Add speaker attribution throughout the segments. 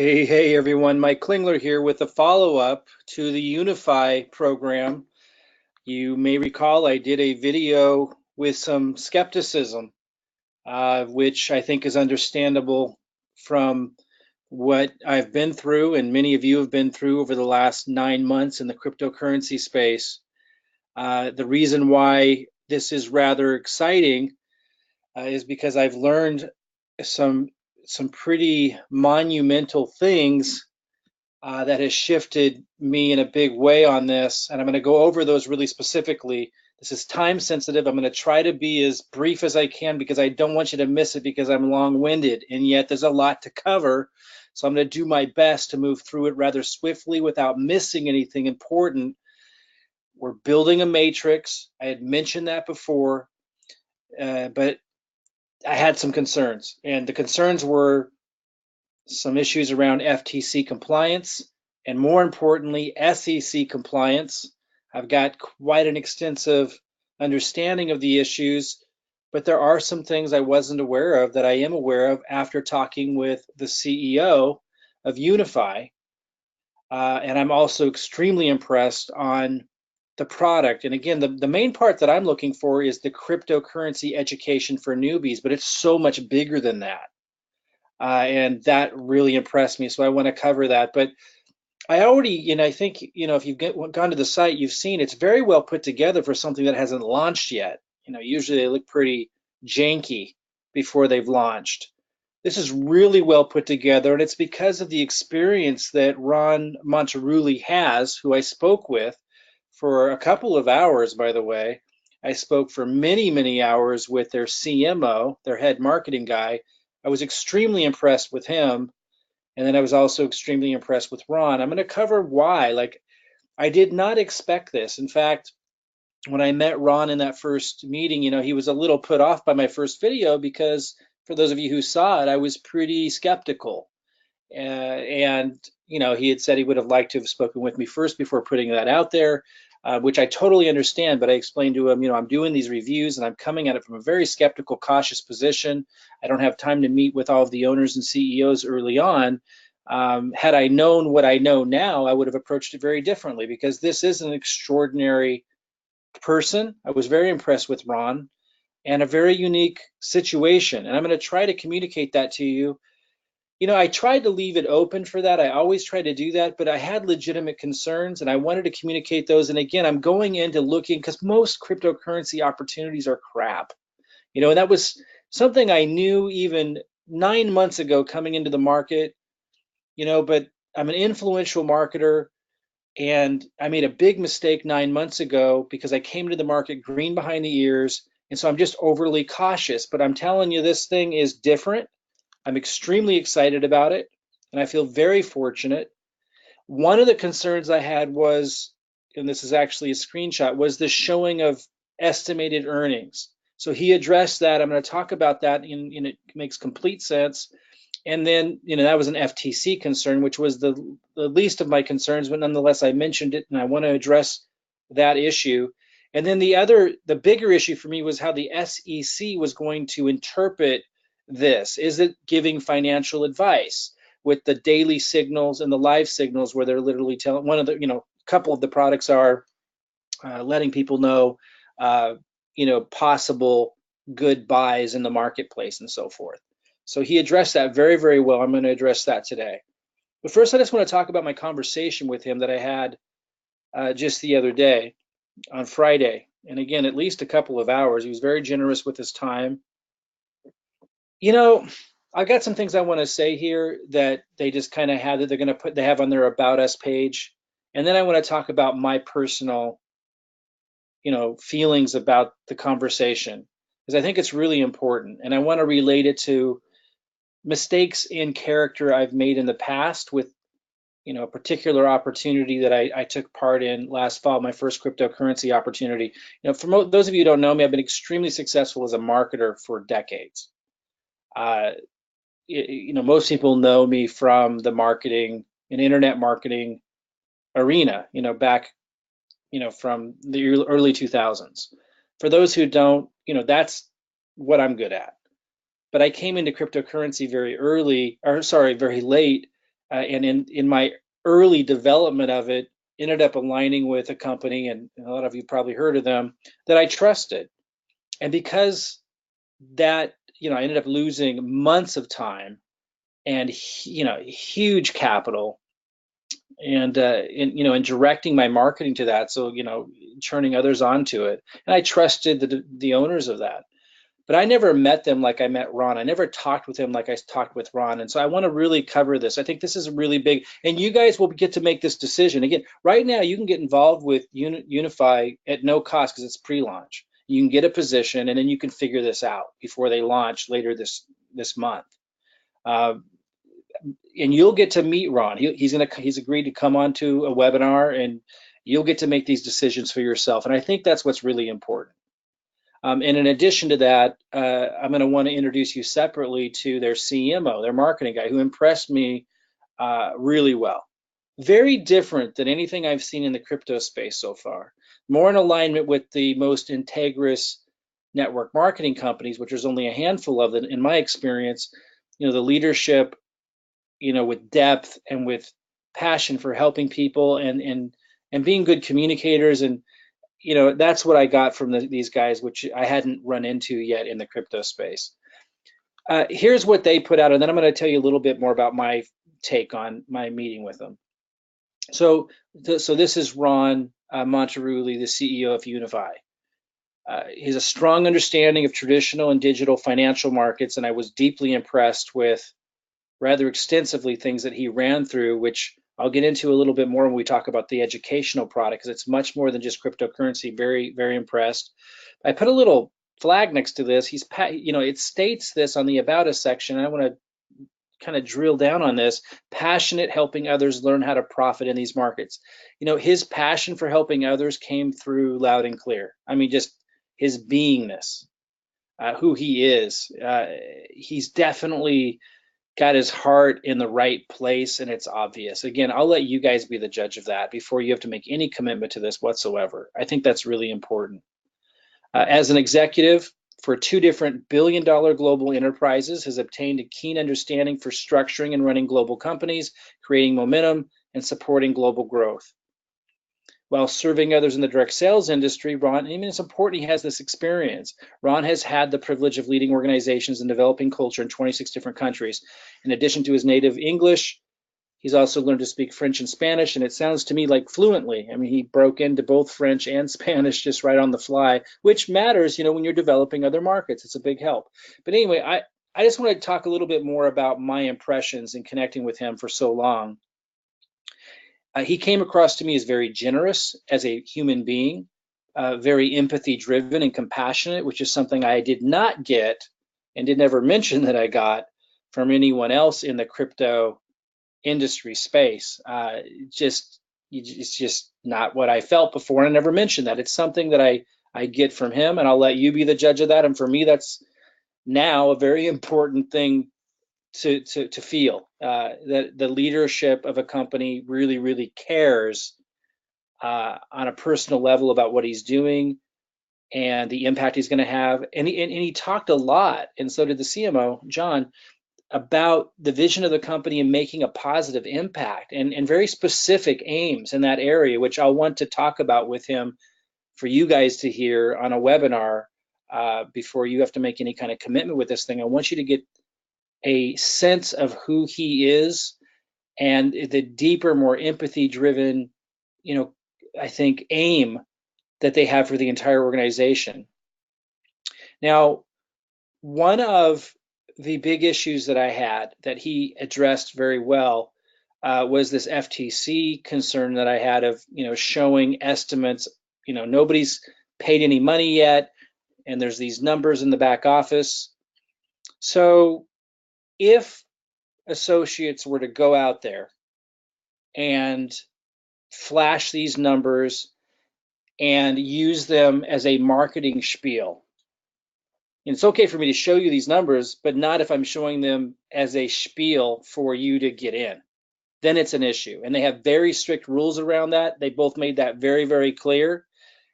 Speaker 1: Hey everyone, Mike Klingler here with a follow-up to the Unifii program. You may recall I did a video with some skepticism, which I think is understandable from what I've been through and many of you have been through over the last 9 months in the cryptocurrency space. The reason why this is rather exciting is because I've learned some some pretty monumental things that has shifted me in a big way on this. And I'm going to go over those really specifically. This is time sensitive. I'm going to try to be as brief as I can because I don't want you to miss it because I'm long winded. And yet there's a lot to cover. So I'm going to do my best to move through it rather swiftly without missing anything important. We're building a matrix. I had mentioned that before, but I had some concerns. And the concerns were some issues around FTC compliance, and more importantly, SEC compliance. I've got quite an extensive understanding of the issues, but there are some things I wasn't aware of that I am aware of after talking with the CEO of Unifii. And I'm also extremely impressed on the product. And again, the main part that I'm looking for is the cryptocurrency education for newbies, but it's so much bigger than that. And that really impressed me. So I want to cover that. But I already, I think, if you've gone to the site, you've seen it's very well put together for something that hasn't launched yet. Usually they look pretty janky before they've launched. This is really well put together, and it's because of the experience that Ron Monterulli has, who I spoke with for a couple of hours, by the way. I spoke for many, many hours with their CMO, their head marketing guy. I was extremely impressed with him. And then I was also extremely impressed with Ron. I'm going to cover why. Like, I did not expect this. In fact, when I met Ron in that first meeting, he was a little put off by my first video because for those of you who saw it, I was pretty skeptical. And he had said he would have liked to have spoken with me first before putting that out there, which I totally understand. But I explained to him, I'm doing these reviews and I'm coming at it from a very skeptical, cautious position. I don't have time to meet with all of the owners and CEOs early on. Had I known what I know now, I would have approached it very differently because this is an extraordinary person. I was very impressed with Ron and a very unique situation. And I'm going to try to communicate that to you. I tried to leave it open for that. I always try to do that, but I had legitimate concerns and I wanted to communicate those. And again, I'm going into looking because most cryptocurrency opportunities are crap. And that was something I knew even 9 months ago coming into the market, but I'm an influential marketer and I made a big mistake 9 months ago because I came to the market green behind the ears. And so I'm just overly cautious, but I'm telling you, this thing is different. I'm extremely excited about it, and I feel very fortunate. One of the concerns I had was, and this is actually a screenshot, was the showing of estimated earnings. So he addressed that. I'm going to talk about that, and it makes complete sense. And then, that was an FTC concern, which was the least of my concerns, but nonetheless, I mentioned it, and I want to address that issue. And then the bigger issue for me was how the SEC was going to interpret this. Is it giving financial advice with the daily signals and the live signals where they're literally telling a couple of the products are letting people know, possible good buys in the marketplace and so forth. So he addressed that very, very well. I'm going to address that today. But first, I just want to talk about my conversation with him that I had just the other day on Friday. And again, at least a couple of hours. He was very generous with his time. I've got some things I want to say here that they just kind of have that they have on their About Us page. And then I want to talk about my personal, feelings about the conversation because I think it's really important. And I want to relate it to mistakes in character I've made in the past with, a particular opportunity that I took part in last fall, my first cryptocurrency opportunity. For those of you who don't know me, I've been extremely successful as a marketer for decades. Most people know me from the marketing and internet marketing arena, back, from the early 2000s. For those who don't, that's what I'm good at. But I came into cryptocurrency very late and in my early development of it, ended up aligning with a company, and a lot of you probably heard of them, that I trusted. And because that, I ended up losing months of time and, huge capital, and in directing my marketing to that, so turning others onto it, and I trusted the owners of that. But I never met them like I met Ron. I never talked with him like I talked with Ron. And so I want to really cover this. I think this is really big. And you guys will get to make this decision. Again, right now, you can get involved with Unifii at no cost because it's pre-launch. You can get a position, and then you can figure this out before they launch later this month. And you'll get to meet Ron. He's agreed to come onto a webinar, and you'll get to make these decisions for yourself. And I think that's what's really important. And in addition to that, I'm going to want to introduce you separately to their CMO, their marketing guy, who impressed me really well. Very different than anything I've seen in the crypto space so far. More in alignment with the most integrous network marketing companies, which there's only a handful of them in my experience. The leadership, with depth and with passion for helping people and being good communicators, and that's what I got from these guys, which I hadn't run into yet in the crypto space. Here's what they put out, and then I'm going to tell you a little bit more about my take on my meeting with them. So this is Ron Monterulli, the CEO of Unifii. He has a strong understanding of traditional and digital financial markets, and I was deeply impressed with rather extensively things that he ran through, which I'll get into a little bit more when we talk about the educational product, because it's much more than just cryptocurrency. Very, very impressed. I put a little flag next to this. It states this on the About Us section. I want to kind of drill down on this. Passionate, helping others learn how to profit in these markets. His passion for helping others came through loud and clear. I mean, just his beingness, who he is. He's definitely got his heart in the right place, and it's obvious. Again, I'll let you guys be the judge of that before you have to make any commitment to this whatsoever. I think that's really important. As an executive for 2 different billion-dollar global enterprises, has obtained a keen understanding for structuring and running global companies, creating momentum, and supporting global growth. While serving others in the direct sales industry, Ron, it's important he has this experience. Ron has had the privilege of leading organizations and developing culture in 26 different countries. In addition to his native English, he's also learned to speak French and Spanish, and it sounds to me like fluently. I mean, he broke into both French and Spanish just right on the fly, which matters, when you're developing other markets. It's a big help. But anyway, I just want to talk a little bit more about my impressions in connecting with him for so long. He came across to me as very generous as a human being, very empathy driven and compassionate, which is something I did not get and did never mention that I got from anyone else in the crypto industry space. It's just not what I felt before, and I never mentioned that. It's something that I get from him, and I'll let you be the judge of that. And for me, that's now a very important thing to feel, that the leadership of a company really, really cares on a personal level about what he's doing and the impact he's going to have. And he talked a lot, and so did the CMO, John, about the vision of the company and making a positive impact and very specific aims in that area, which I'll want to talk about with him for you guys to hear on a webinar before you have to make any kind of commitment with this thing. I want you to get a sense of who he is and the deeper, more empathy-driven, I think, aim that they have for the entire organization. Now, one of the big issues that I had that he addressed very well was this FTC concern that I had of, showing estimates. Nobody's paid any money yet, and there's these numbers in the back office. So if associates were to go out there and flash these numbers and use them as a marketing spiel, and it's okay for me to show you these numbers, but not if I'm showing them as a spiel for you to get in. Then it's an issue. And they have very strict rules around that. They both made that very, very clear.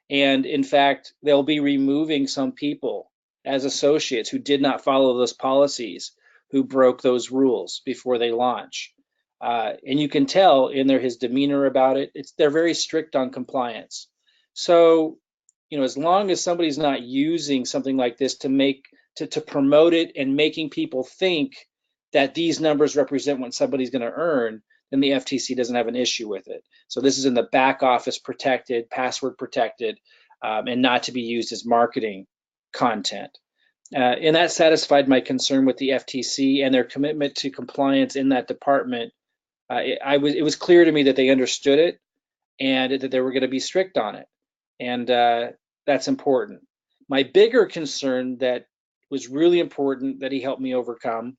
Speaker 1: And in fact, they'll be removing some people as associates who did not follow those policies, who broke those rules before they launch. And you can tell in his demeanor about it. They're very strict on compliance. So, as long as somebody's not using something like this to promote it and making people think that these numbers represent what somebody's going to earn, then the FTC doesn't have an issue with it. So this is in the back office protected, password protected, and not to be used as marketing content. And that satisfied my concern with the FTC and their commitment to compliance in that department. It was clear to me that they understood it and that they were going to be strict on it. And that's important. My bigger concern that was really important that he helped me overcome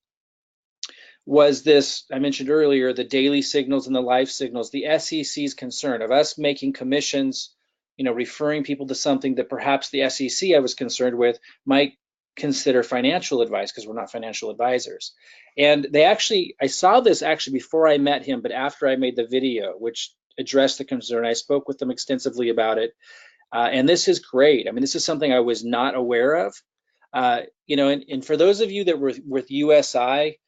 Speaker 1: was this, I mentioned earlier, the daily signals and the live signals, the SEC's concern of us making commissions, referring people to something that perhaps the SEC I was concerned with might consider financial advice because we're not financial advisors. And I saw this actually before I met him, but after I made the video, which addressed the concern, I spoke with them extensively about it. And this is great. I mean, this is something I was not aware of. And for those of you that were with USI,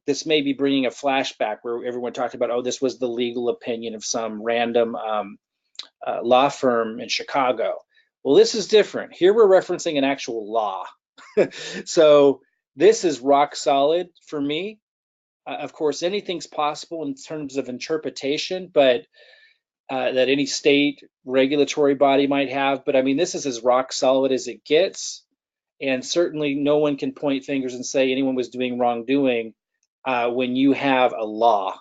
Speaker 1: this may be bringing a flashback where everyone talked about, oh, this was the legal opinion of some random law firm in Chicago. Well, this is different. Here we're referencing an actual law. So this is rock solid for me. Of course, anything's possible in terms of interpretation, but that any state regulatory body might have. But I mean, this is as rock solid as it gets. And certainly no one can point fingers and say anyone was doing wrongdoing when you have a law.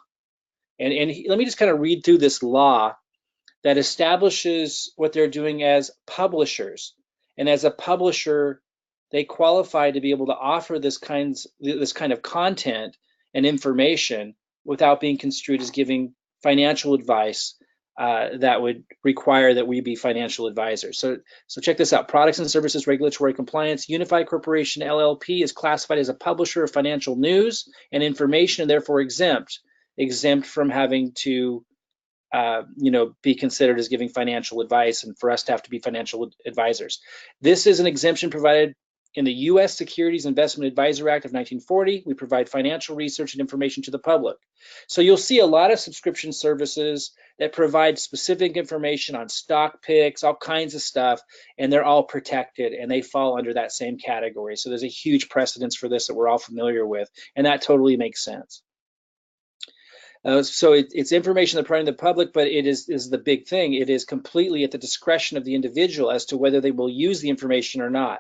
Speaker 1: And let me just kind of read through this law that establishes what they're doing as publishers. And as a publisher, they qualify to be able to offer this kind of content and information without being construed as giving financial advice that would require that we be financial advisors. So check this out. Products and Services Regulatory Compliance. Unifii Corporation LLP is classified as a publisher of financial news and information, and therefore exempt from having to be considered as giving financial advice and for us to have to be financial advisors. This is an exemption provided in the U.S. Securities Investment Advisor Act of 1940. We provide financial research and information to the public. So you'll see a lot of subscription services that provide specific information on stock picks, all kinds of stuff, and they're all protected and they fall under that same category. So there's a huge precedence for this that we're all familiar with, and that totally makes sense. So it's information they're providing the public, but it is the big thing. It is completely at the discretion of the individual as to whether they will use the information or not.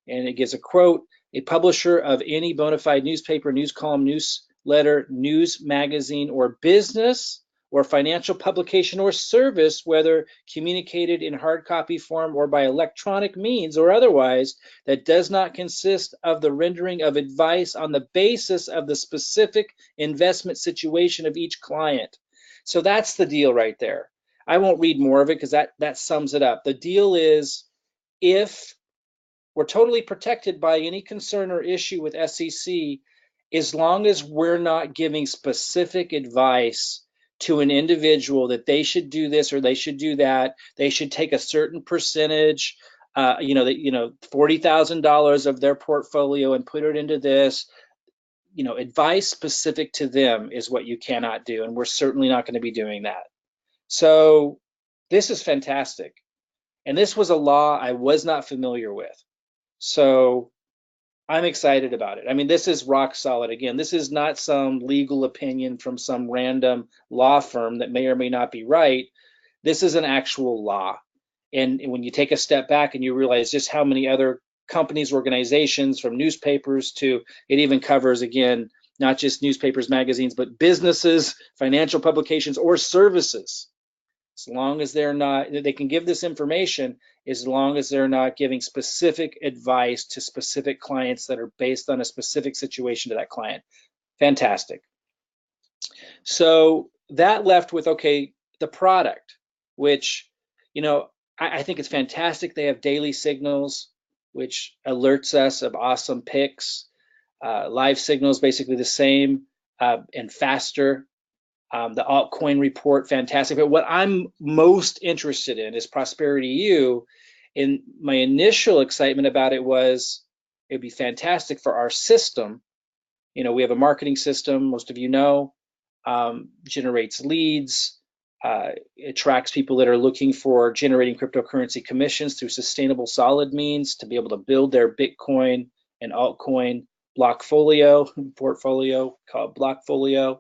Speaker 1: And it gives a quote: a publisher of any bona fide newspaper, news column, newsletter, news magazine, or business or financial publication or service, whether communicated in hard copy form or by electronic means or otherwise, that does not consist of the rendering of advice on the basis of the specific investment situation of each client. So that's the deal right there. I won't read more of it because that sums it up. The deal is, if we're totally protected by any concern or issue with SEC, as long as we're not giving specific advice to an individual that they should do this or they should do that, they should take a certain percentage, $40,000 of their portfolio and put it into this. Advice specific to them is what you cannot do, and we're certainly not going to be doing that. So this is fantastic, and this was a law I was not familiar with. So I'm excited about it. I mean, this is rock solid. Again, this is not some legal opinion from some random law firm that may or may not be right. This is an actual law. And when you take a step back and you realize just how many other companies, organizations, from newspapers to, it even covers, again, not just newspapers, magazines, but businesses, financial publications, or services. As long as they can give this information, as long as they're not giving specific advice to specific clients that are based on a specific situation to that client. Fantastic. So that left with, okay, the product, which, I think it's fantastic. They have daily signals, which alerts us of awesome picks. Live signals, basically the same and faster. The altcoin report, fantastic. But what I'm most interested in is Prosperity U. And my initial excitement about it was it'd be fantastic for our system. We have a marketing system, most of you know. generates leads, attracts people that are looking for generating cryptocurrency commissions through sustainable solid means to be able to build their Bitcoin and altcoin portfolio called Blockfolio.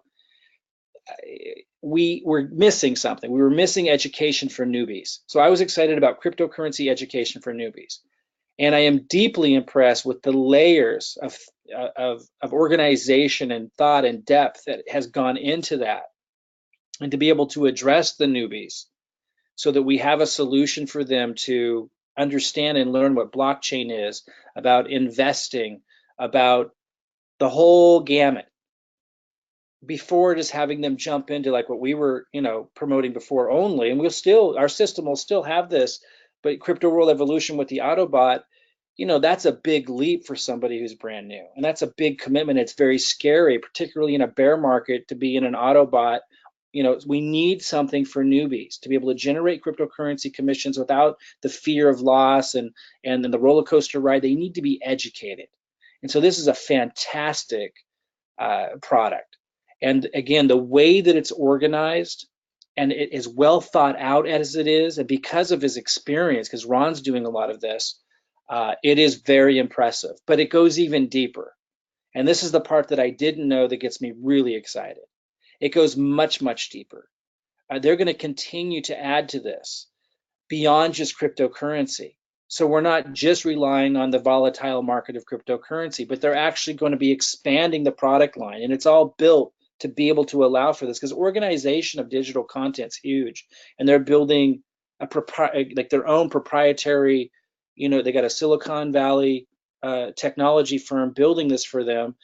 Speaker 1: We were missing something. We were missing education for newbies. So I was excited about cryptocurrency education for newbies. And I am deeply impressed with the layers of organization and thought and depth that has gone into that. And to be able to address the newbies so that we have a solution for them to understand and learn what blockchain is, about investing, about the whole gamut, before just having them jump into like what we were, promoting before only. And our system will still have this, but crypto world evolution with the Autobot, that's a big leap for somebody who's brand new. And that's a big commitment. It's very scary, particularly in a bear market, to be in an Autobot. We need something for newbies to be able to generate cryptocurrency commissions without the fear of loss and the roller coaster ride. They need to be educated. And so this is a fantastic product. And again, the way that it's organized and it is well thought out as it is, and because of his experience, because Ron's doing a lot of this, it is very impressive, but it goes even deeper. And this is the part that I didn't know that gets me really excited. It goes much, much deeper. They're going to continue to add to this beyond just cryptocurrency. So we're not just relying on the volatile market of cryptocurrency, but they're actually going to be expanding the product line. And it's all built to be able to allow for this, because organization of digital content is huge. And they're building their own proprietary, they got a Silicon Valley technology firm building this for them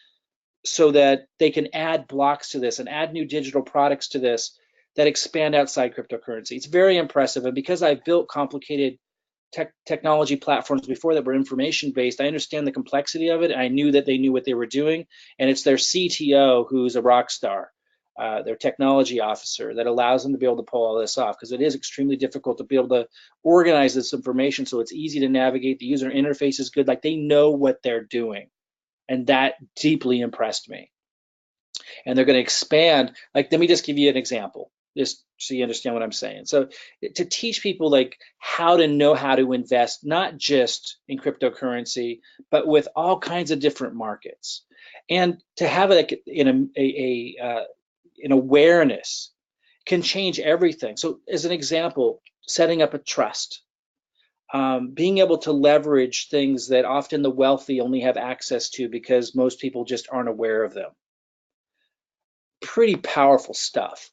Speaker 1: so that they can add blocks to this and add new digital products to this that expand outside cryptocurrency. It's very impressive. And because I've built complicated technology platforms before that were information based, I understand the complexity of it. And I knew that they knew what they were doing. And it's their CTO who's a rock star, their technology officer, that allows them to be able to pull all this off, because it is extremely difficult to be able to organize this information so it's easy to navigate. The user interface is good. Like, they know what they're doing. And that deeply impressed me. And they're going to expand. Like, let me just give you an example, just so you understand what I'm saying. So to teach people like how to know how to invest, not just in cryptocurrency, but with all kinds of different markets, and to have like an awareness can change everything. So as an example, setting up a trust, being able to leverage things that often the wealthy only have access to because most people just aren't aware of them. Pretty powerful stuff,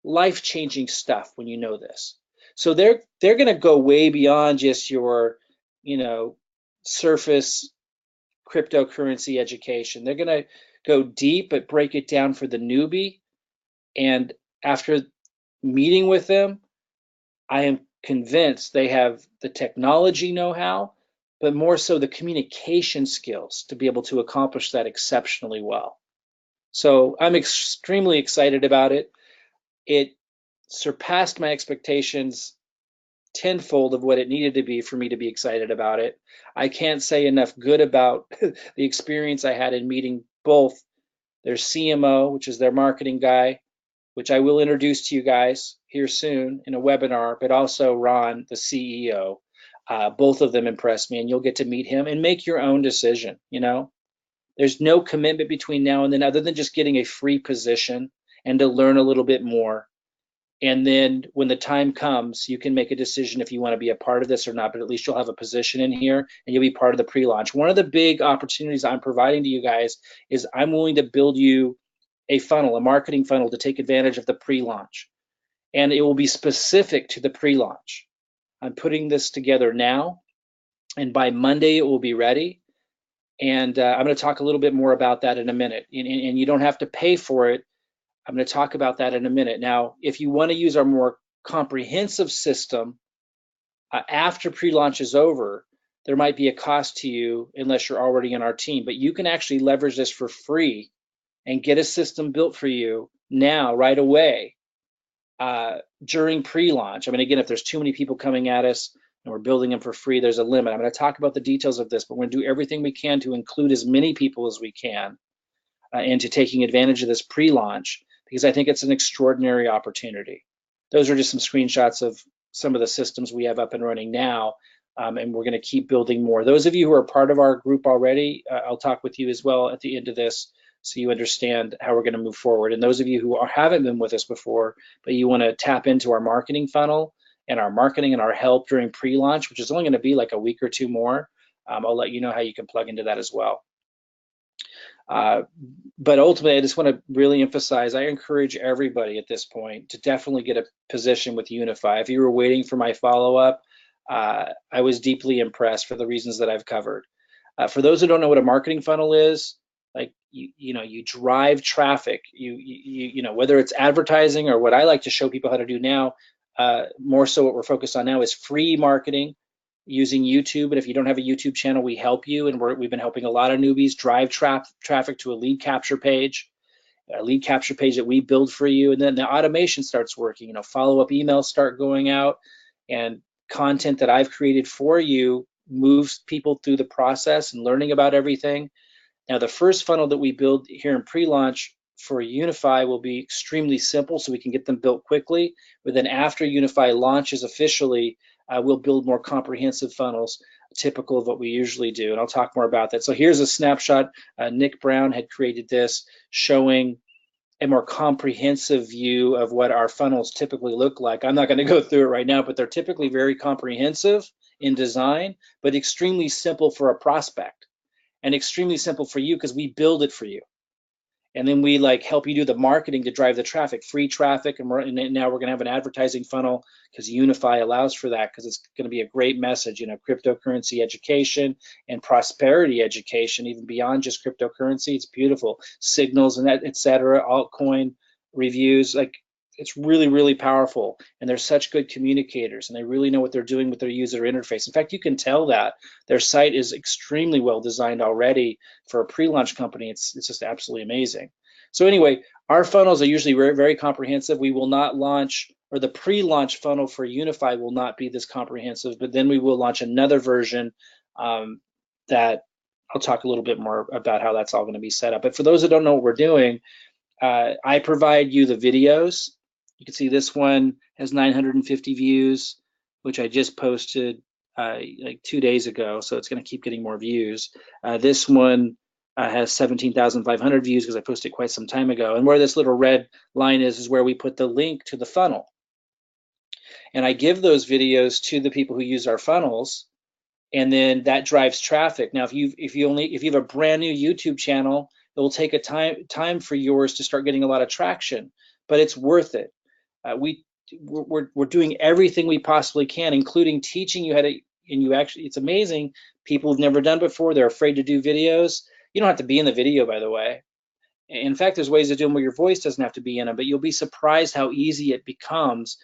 Speaker 1: life-changing stuff when you know this. So they're going to go way beyond just your, surface cryptocurrency education. They're going to go deep, but break it down for the newbie. And after meeting with them, I am convinced they have the technology know-how, but more so the communication skills to be able to accomplish that exceptionally well. So I'm extremely excited about it. It surpassed my expectations tenfold of what it needed to be for me to be excited about it. I can't say enough good about the experience I had in meeting both their CMO, which is their marketing guy, which I will introduce to you guys here soon in a webinar, but also Ron, the CEO. Both of them impressed me, and you'll get to meet him and make your own decision. There's no commitment between now and then other than just getting a free position and to learn a little bit more. And then when the time comes, you can make a decision if you want to be a part of this or not, but at least you'll have a position in here and you'll be part of the pre-launch. One of the big opportunities I'm providing to you guys is I'm willing to build you a funnel, a marketing funnel, to take advantage of the pre-launch. And it will be specific to the pre-launch. I'm putting this together now, and by Monday it will be ready. And I'm going to talk a little bit more about that in a minute. And you don't have to pay for it. I'm going to talk about that in a minute. Now, if you want to use our more comprehensive system after pre-launch is over, there might be a cost to you unless you're already in our team. But you can actually leverage this for free and get a system built for you now, right away, during pre-launch. I mean, again, if there's too many people coming at us and we're building them for free, there's a limit. I'm going to talk about the details of this, but we're going to do everything we can to include as many people as we can into taking advantage of this pre-launch, because I think it's an extraordinary opportunity. Those are just some screenshots of some of the systems we have up and running now, and we're going to keep building more. Those of you who are part of our group already, I'll talk with you as well at the end of this so you understand how we're going to move forward. And those of you who haven't been with us before, but you want to tap into our marketing funnel and our marketing and our help during pre-launch, which is only going to be like a week or two more, I'll let you know how you can plug into that as well. But ultimately, I just want to really emphasize, I encourage everybody at this point to definitely get a position with Unifii. If you were waiting for my follow-up, I was deeply impressed for the reasons that I've covered. For those who don't know what a marketing funnel is, like you drive traffic. You know, whether it's advertising or what I like to show people how to do now. More so, what we're focused on now is free marketing using YouTube. And if you don't have a YouTube channel, we help you. And we've been helping a lot of newbies drive traffic to a lead capture page that we build for you. And then the automation starts working. You know, follow-up emails start going out, and content that I've created for you moves people through the process and learning about everything. Now, the first funnel that we build here in pre-launch for Unifii will be extremely simple, so we can get them built quickly. But then after Unifii launches officially, we'll build more comprehensive funnels, typical of what we usually do. And I'll talk more about that. So here's a snapshot. Nick Brown had created this, showing a more comprehensive view of what our funnels typically look like. I'm not going to go through it right now, but they're typically very comprehensive in design, but extremely simple for a prospect, and extremely simple for you because we build it for you. And then we like help you do the marketing to drive the traffic, free traffic. And now we're going to have an advertising funnel because Unifii allows for that, because it's going to be a great message, you know, cryptocurrency education and prosperity education, even beyond just cryptocurrency. It's beautiful. Signals and that, et cetera, altcoin reviews. Like, it's really, really powerful. And they're such good communicators, and they really know what they're doing with their user interface. In fact, you can tell that their site is extremely well designed already for a pre-launch company. It's just absolutely amazing. So anyway, our funnels are usually very, very comprehensive. We will not launch, or the pre-launch funnel for Unifii will not be this comprehensive, but then we will launch another version that I'll talk a little bit more about how that's all going to be set up. But for those that don't know what we're doing, I provide you the videos. You can see this one has 950 views, which I just posted like 2 days ago, so it's going to keep getting more views. This one has 17,500 views because I posted it quite some time ago. And where this little red line is where we put the link to the funnel. And I give those videos to the people who use our funnels, and then that drives traffic. Now, if you have a brand new YouTube channel, it will take a time for yours to start getting a lot of traction, but it's worth it. We're doing everything we possibly can, including teaching you how to. And you actually, it's amazing. People who've never done before, they're afraid to do videos. You don't have to be in the video, by the way. In fact, there's ways to do them where your voice doesn't have to be in them, but you'll be surprised how easy it becomes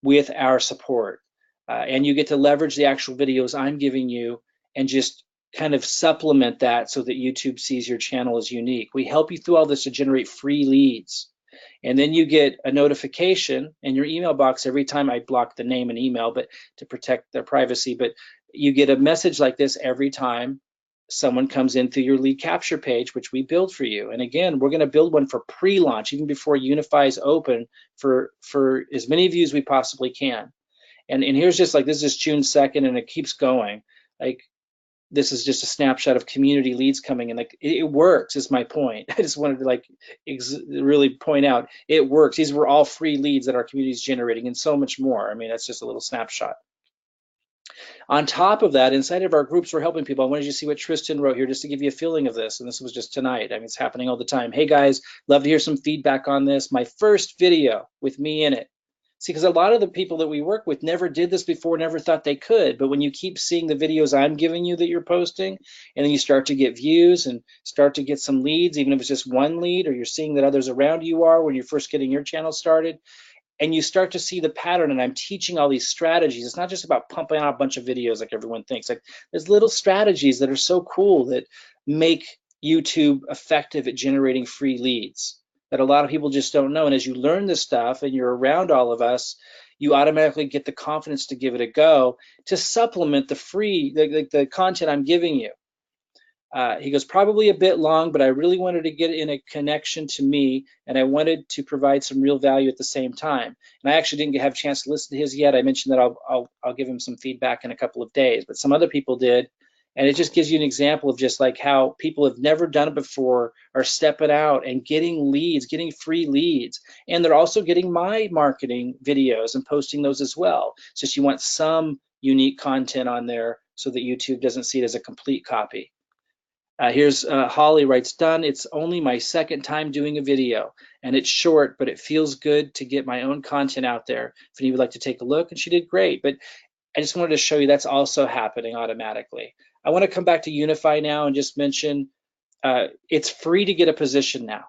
Speaker 1: with our support. And you get to leverage the actual videos I'm giving you and just kind of supplement that so that YouTube sees your channel as unique. We help you through all this to generate free leads. And then you get a notification in your email box every time. I block the name and email, but to protect their privacy. But you get a message like this every time someone comes in through your lead capture page, which we build for you. And again, we're going to build one for pre-launch, even before Unifii is open, for as many views we possibly can. And here's just like, this is June 2nd, and it keeps going. Like, this is just a snapshot of community leads coming in. Like, it works, is my point. I just wanted to like really point out it works. These were all free leads that our community is generating, and so much more. I mean, that's just a little snapshot. On top of that, inside of our groups, we're helping people. I wanted you to see what Tristan wrote here just to give you a feeling of this. And this was just tonight. I mean, it's happening all the time. Hey guys, love to hear some feedback on this. My first video with me in it. See, because a lot of the people that we work with never did this before, never thought they could. But when you keep seeing the videos I'm giving you that you're posting, and then you start to get views and start to get some leads, even if it's just one lead, or you're seeing that others around you are when you're first getting your channel started, and you start to see the pattern. And I'm teaching all these strategies. It's not just about pumping out a bunch of videos like everyone thinks. Like, there's little strategies that are so cool that make YouTube effective at generating free leads that a lot of people just don't know. And as you learn this stuff and you're around all of us, you automatically get the confidence to give it a go, to supplement the free, the content I'm giving you. He goes, probably a bit long, but I really wanted to get in a connection to me, and I wanted to provide some real value at the same time. And I actually didn't have a chance to listen to his yet. I mentioned that I'll give him some feedback in a couple of days, but some other people did. And it just gives you an example of just like how people have never done it before are stepping out and getting leads, getting free leads. And they're also getting my marketing videos and posting those as well. It's just you want some unique content on there so that YouTube doesn't see it as a complete copy. Here's Holly writes, done. It's only my second time doing a video, and it's short, but it feels good to get my own content out there. If any would like to take a look, and she did great. But I just wanted to show you that's also happening automatically. I want to come back to Unifii now and just mention it's free to get a position now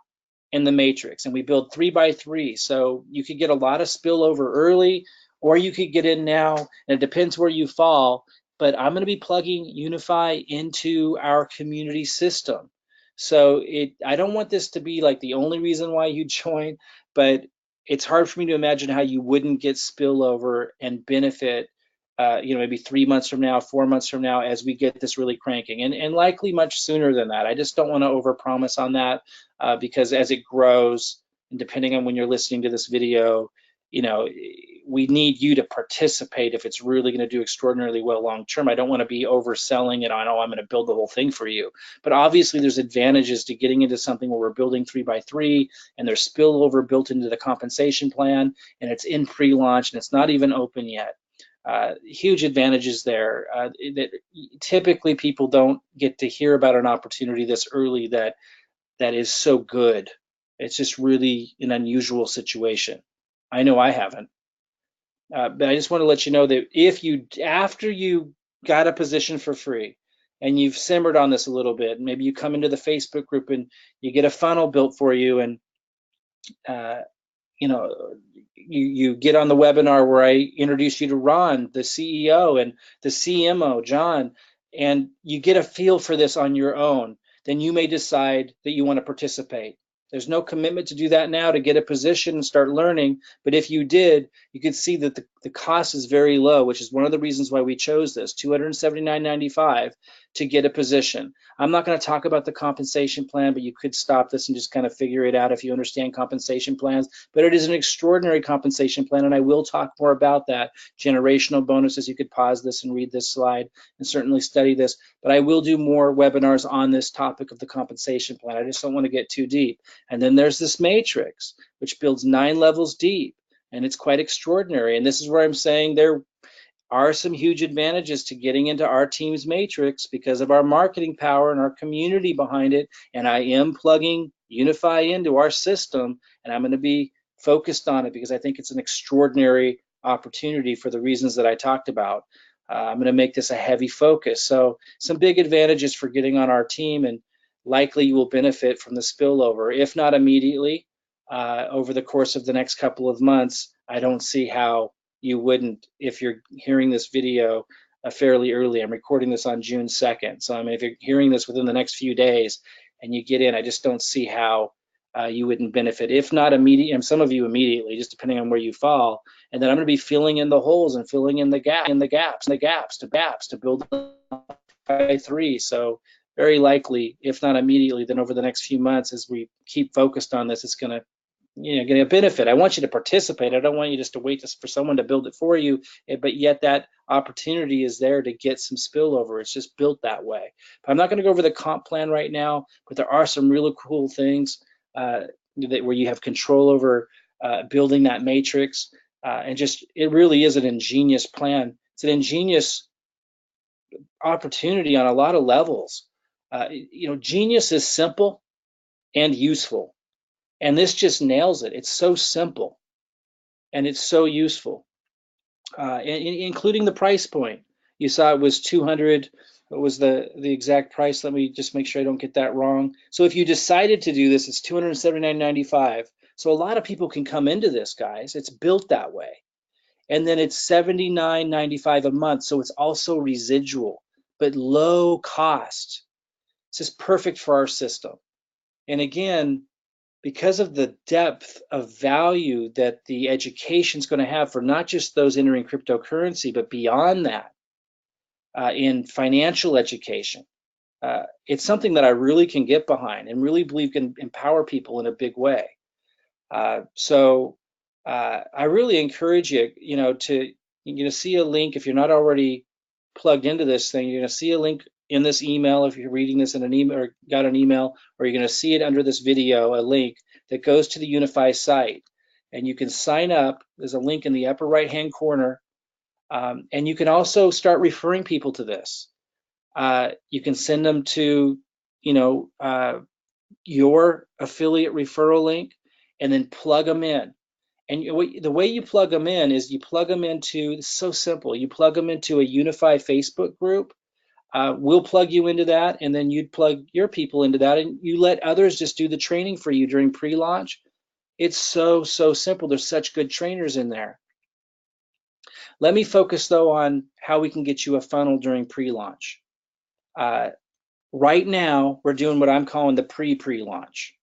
Speaker 1: in the matrix, and we build 3x3, so you could get a lot of spillover early, or you could get in now, and it depends where you fall. But I'm going to be plugging Unifii into our community system, so I don't want this to be like the only reason why you join, but it's hard for me to imagine how you wouldn't get spillover and benefit, maybe 3 months from now, 4 months from now, as we get this really cranking, and likely much sooner than that. I just don't want to overpromise on that, because as it grows, and depending on when you're listening to this video, we need you to participate if it's really going to do extraordinarily well long term. I don't want to be overselling it on, oh, I'm going to build the whole thing for you. But obviously there's advantages to getting into something where we're building 3x3, and there's spillover built into the compensation plan, and it's in pre-launch, and it's not even open yet. Huge advantages there that typically people don't get to hear about an opportunity this early that is so good. It's just really an unusual situation. I know I haven't. But I just want to let you know that after you got a position for free and you've simmered on this a little bit, maybe you come into the Facebook group and you get a funnel built for you, and uh, you get on the webinar where I introduce you to Ron, the CEO, and the CMO, John, and you get a feel for this on your own, then you may decide that you want to participate. There's no commitment to do that now to get a position and start learning, but if you did, you could see that the cost is very low, which is one of the reasons why we chose this, $279.95 to get a position. I'm not going to talk about the compensation plan, but you could stop this and just kind of figure it out if you understand compensation plans. But it is an extraordinary compensation plan, and I will talk more about that. Generational bonuses, you could pause this and read this slide and certainly study this, but I will do more webinars on this topic of the compensation plan. I just don't want to get too deep. And then there's this matrix, which builds 9 levels deep, and it's quite extraordinary. And this is where I'm saying there are some huge advantages to getting into our team's matrix because of our marketing power and our community behind it. And I am plugging Unifii into our system, and I'm going to be focused on it because I think it's an extraordinary opportunity for the reasons that I talked about. I'm going to make this a heavy focus. So some big advantages for getting on our team, and likely you will benefit from the spillover, if not immediately, over the course of the next couple of months. I don't see how you wouldn't if you're hearing this video fairly early. I'm recording this on June 2nd. So I mean, if you're hearing this within the next few days and you get in, I just don't see how you wouldn't benefit, if not immediately, and some of you immediately, just depending on where you fall. And then I'm going to be filling in the holes and filling in the gaps to build by 3. So very likely, if not immediately, then over the next few months, as we keep focused on this, it's going to getting a benefit. I want you to participate. I don't want you just to wait for someone to build it for you, but yet that opportunity is there to get some spillover. It's just built that way. But I'm not going to go over the comp plan right now, but there are some really cool things where you have control over building that matrix. And just, it really is an ingenious plan. It's an ingenious opportunity on a lot of levels. Genius is simple and useful. And this just nails it. It's so simple and it's so useful, including the price point. You saw it was 200. What was the exact price? Let me just make sure I don't get that wrong. So if you decided to do this, it's $279.95. So a lot of people can come into this, guys. It's built that way. And then it's $79.95 a month. So it's also residual, but low cost. It's just perfect for our system. And again, because of the depth of value that the education is going to have for not just those entering cryptocurrency, but beyond that, in financial education, it's something that I really can get behind and really believe can empower people in a big way. I really encourage you, you're going to see a link if you're not already plugged into this thing. You're going to see a link in this email if you're reading this in an email or got an email, or you're going to see it under this video, a link that goes to the Unifii site, and you can sign up. There's a link in the upper right-hand corner, and you can also start referring people to this. You can send them to, your affiliate referral link, and then plug them in. And the way you plug them in is you plug them into, it's so simple, you plug them into a Unifii Facebook group. We'll plug you into that, and then you'd plug your people into that, and you let others just do the training for you during pre-launch. It's so simple. There's such good trainers in there. Let me focus, though, on how we can get you a funnel during pre-launch. Right now, we're doing what I'm calling the pre-launch.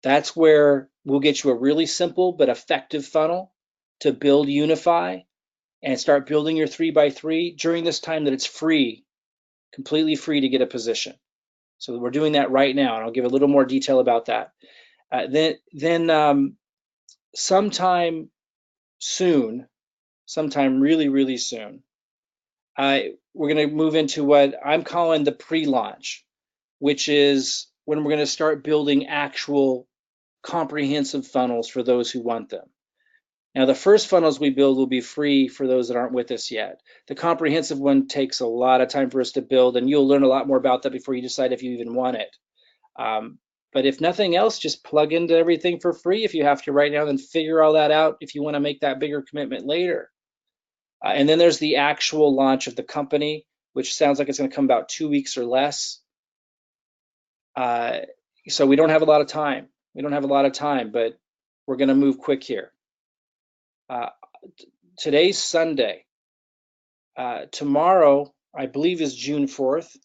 Speaker 1: That's where we'll get you a really simple but effective funnel to build Unifii and start building your 3x3 during this time that it's free, completely free to get a position. So we're doing that right now, and I'll give a little more detail about that. Then sometime soon, sometime really soon, we're going to move into what I'm calling the pre-launch, which is when we're going to start building actual comprehensive funnels for those who want them. Now, the first funnels we build will be free for those that aren't with us yet. The comprehensive one takes a lot of time for us to build, and you'll learn a lot more about that before you decide if you even want it. But if nothing else, just plug into everything for free if you have to right now, then figure all that out if you want to make that bigger commitment later. And then there's the actual launch of the company, which sounds like it's going to come about 2 weeks or less. So we don't have a lot of time. But we're going to move quick here. Today's Sunday. Tomorrow, I believe, is June 4th.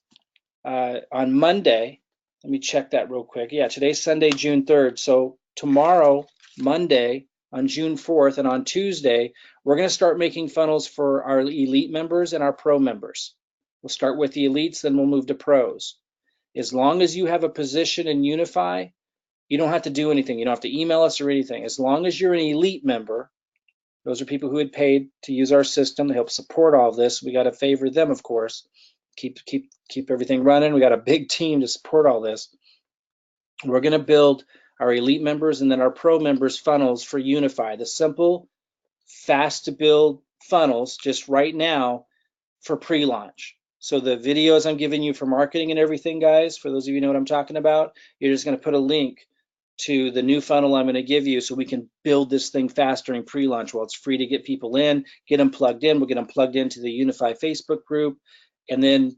Speaker 1: On Monday, let me check that real quick. Yeah, today's Sunday, June 3rd. So tomorrow, Monday, on June 4th, and on Tuesday, we're going to start making funnels for our elite members and our pro members. We'll start with the elites, then we'll move to pros. As long as you have a position in Unifii, you don't have to do anything. You don't have to email us or anything. As long as you're an elite member, those are people who had paid to use our system to help support all of this. We got to favor them, of course. Keep everything running. We got a big team to support all this. We're going to build our elite members and then our pro members funnels for Unifii. The simple, fast to build funnels just right now for pre-launch. So the videos I'm giving you for marketing and everything, guys, for those of you who know what I'm talking about, you're just going to put a link to the new funnel I'm going to give you so we can build this thing fast during pre-launch while it's free to get people in, get them plugged in. We'll get them plugged into the Unifii Facebook group, and then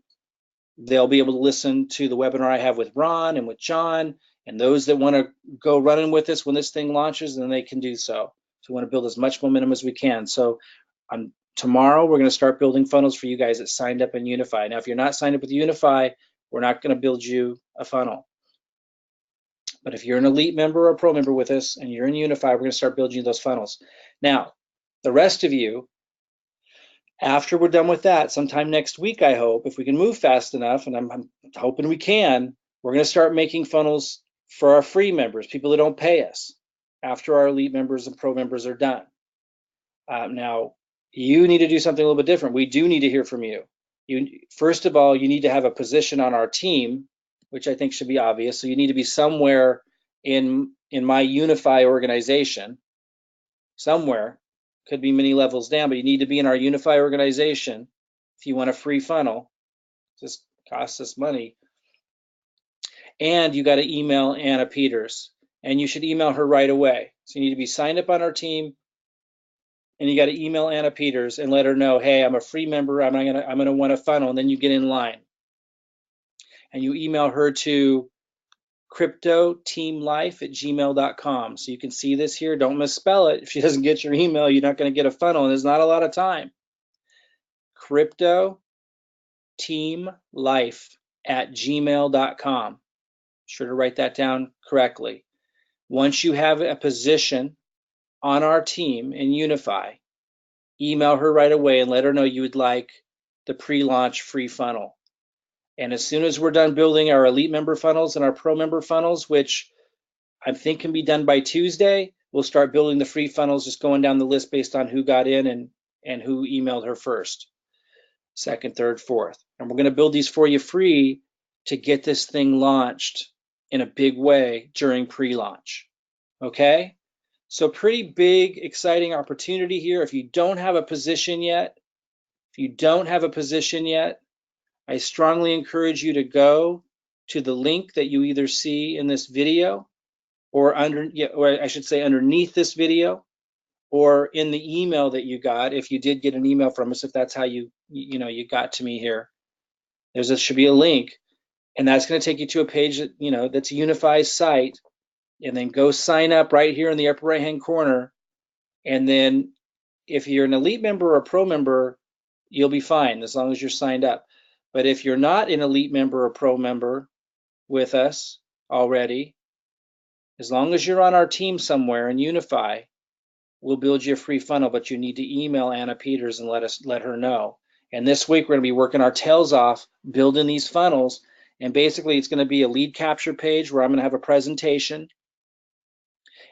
Speaker 1: they'll be able to listen to the webinar I have with Ron and with John, and those that want to go running with us when this thing launches, then they can do so. So we want to build as much momentum as we can. So tomorrow, we're going to start building funnels for you guys that signed up in Unifii. Now, if you're not signed up with Unifii, we're not going to build you a funnel. But if you're an elite member or a pro member with us and you're in Unifii, we're going to start building you those funnels. Now, the rest of you, after we're done with that, sometime next week, I hope, if we can move fast enough, and I'm hoping we can, we're going to start making funnels for our free members, people that don't pay us, after our elite members and pro members are done. Now, you need to do something a little bit different. We do need to hear from you. First of all, you need to have a position on our team, which I think should be obvious. So you need to be somewhere in my Unifii organization, somewhere. Could be many levels down, but you need to be in our Unifii organization if you want a free funnel. Just costs us money. And you got to email Anna Peters, and you should email her right away. So you need to be signed up on our team, and you got to email Anna Peters and let her know, hey, I'm a free member. I'm gonna want a funnel, and then you get in line. And you email her to cryptoteamlife@gmail.com. So you can see this here. Don't misspell it. If she doesn't get your email, you're not going to get a funnel, and there's not a lot of time. cryptoteamlife@gmail.com. Sure to write that down correctly. Once you have a position on our team in Unifii, email her right away and let her know you would like the pre-launch free funnel. And as soon as we're done building our elite member funnels and our pro member funnels, which I think can be done by Tuesday, we'll start building the free funnels, just going down the list based on who got in and who emailed her first, second, third, fourth. And we're going to build these for you free to get this thing launched in a big way during pre-launch. Okay? So pretty big, exciting opportunity here. If you don't have a position yet, I strongly encourage you to go to the link that you either see in this video or I should say underneath this video, or in the email that you got, if you did get an email from us, if that's how you got to me here. Should be a link, and that's going to take you to a page that, that's Unifie's site, and then go sign up right here in the upper right hand corner. And then if you're an elite member or a pro member, you'll be fine as long as you're signed up. But if you're not an elite member or pro member with us already, as long as you're on our team somewhere in Unifii, we'll build you a free funnel, but you need to email Anna Peters and let her know. And this week we're going to be working our tails off building these funnels. And basically it's going to be a lead capture page where I'm going to have a presentation.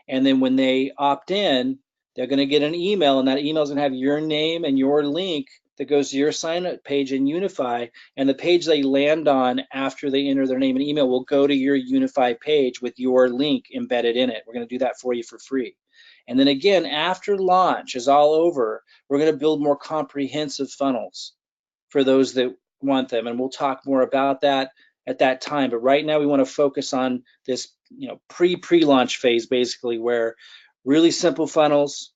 Speaker 1: And then when they opt in, they're going to get an email, and that email is going to have your name and your link that goes to your sign up page in Unifii. And the page they land on after they enter their name and email will go to your Unifii page with your link embedded in it. We're going to do that for you for free. And then again, after launch is all over, we're going to build more comprehensive funnels for those that want them. And we'll talk more about that at that time. But right now we want to focus on this, pre-launch phase, basically, where really simple funnels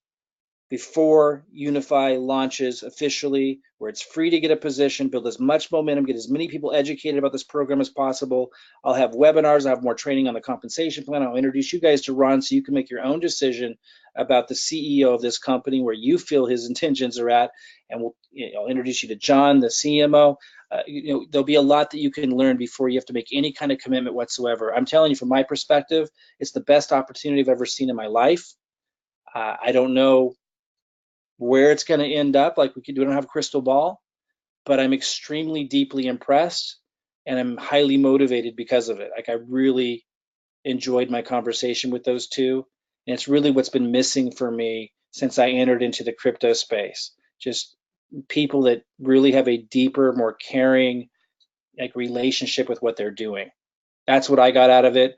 Speaker 1: before Unifii launches officially, where it's free to get a position, build as much momentum, get as many people educated about this program as possible. I'll have webinars, I'll have more training on the compensation plan. I'll introduce you guys to Ron so you can make your own decision about the CEO of this company, where you feel his intentions are at. And I'll introduce you to John, the CMO. There'll be a lot that you can learn before you have to make any kind of commitment whatsoever. I'm telling you, from my perspective, it's the best opportunity I've ever seen in my life. I don't know where it's going to end up. We don't have a crystal ball, but I'm extremely deeply impressed, and I'm highly motivated because of it. I really enjoyed my conversation with those two, and it's really what's been missing for me since I entered into the crypto space. Just people that really have a deeper, more caring, relationship with what they're doing. That's what I got out of it.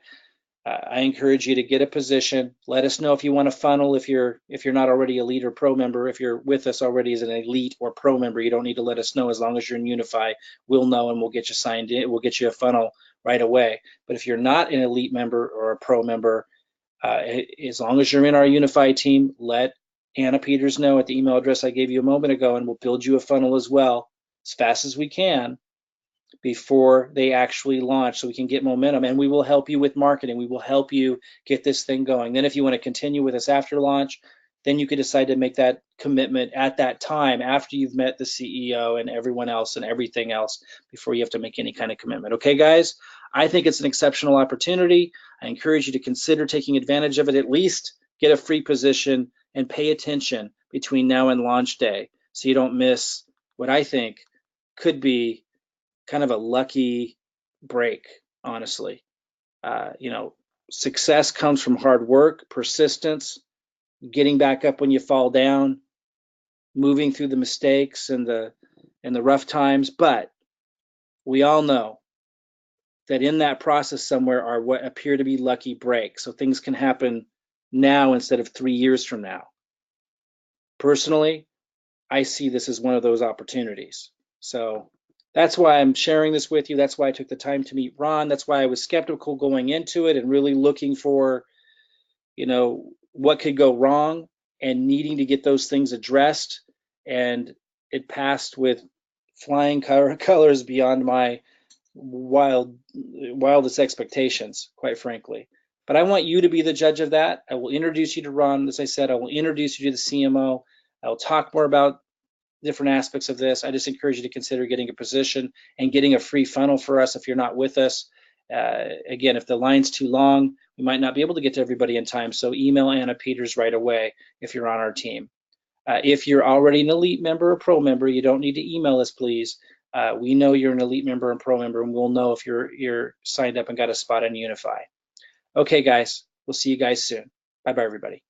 Speaker 1: I encourage you to get a position. Let us know if you want a funnel. If you're not already a elite or pro member, if you're with us already as an elite or pro member, you don't need to let us know. As long as you're in Unifii, we'll know and we'll get you signed in. We'll get you a funnel right away. But if you're not an elite member or a pro member, as long as you're in our Unifii team, let Anna Peters know at the email address I gave you a moment ago, and we'll build you a funnel as well as fast as we can before they actually launch, so we can get momentum. And we will help you with marketing. We will help you get this thing going. Then if you want to continue with us after launch, then you could decide to make that commitment at that time after you've met the CEO and everyone else and everything else, before you have to make any kind of commitment. Okay, guys, I think it's an exceptional opportunity. I encourage you to consider taking advantage of it. At least get a free position and pay attention between now and launch day, so you don't miss what I think could be kind of a lucky break, honestly. Success comes from hard work, persistence, getting back up when you fall down, moving through the mistakes and the rough times. But we all know that in that process somewhere are what appear to be lucky breaks. So things can happen now instead of 3 years from now. Personally, I see this as one of those opportunities. So that's why I'm sharing this with you. That's why I took the time to meet Ron. That's why I was skeptical going into it and really looking for, what could go wrong and needing to get those things addressed. And it passed with flying colors beyond my wildest expectations, quite frankly. But I want you to be the judge of that. I will introduce you to Ron. As I said, I will introduce you to the CMO. I will talk more about different aspects of this. I just encourage you to consider getting a position and getting a free funnel for us if you're not with us. Again, if the line's too long, we might not be able to get to everybody in time. So email Anna Peters right away if you're on our team. If you're already an elite member or pro member, you don't need to email us, please. We know you're an elite member and pro member, and we'll know if you're signed up and got a spot on Unifii. Okay, guys, we'll see you guys soon. Bye bye, everybody.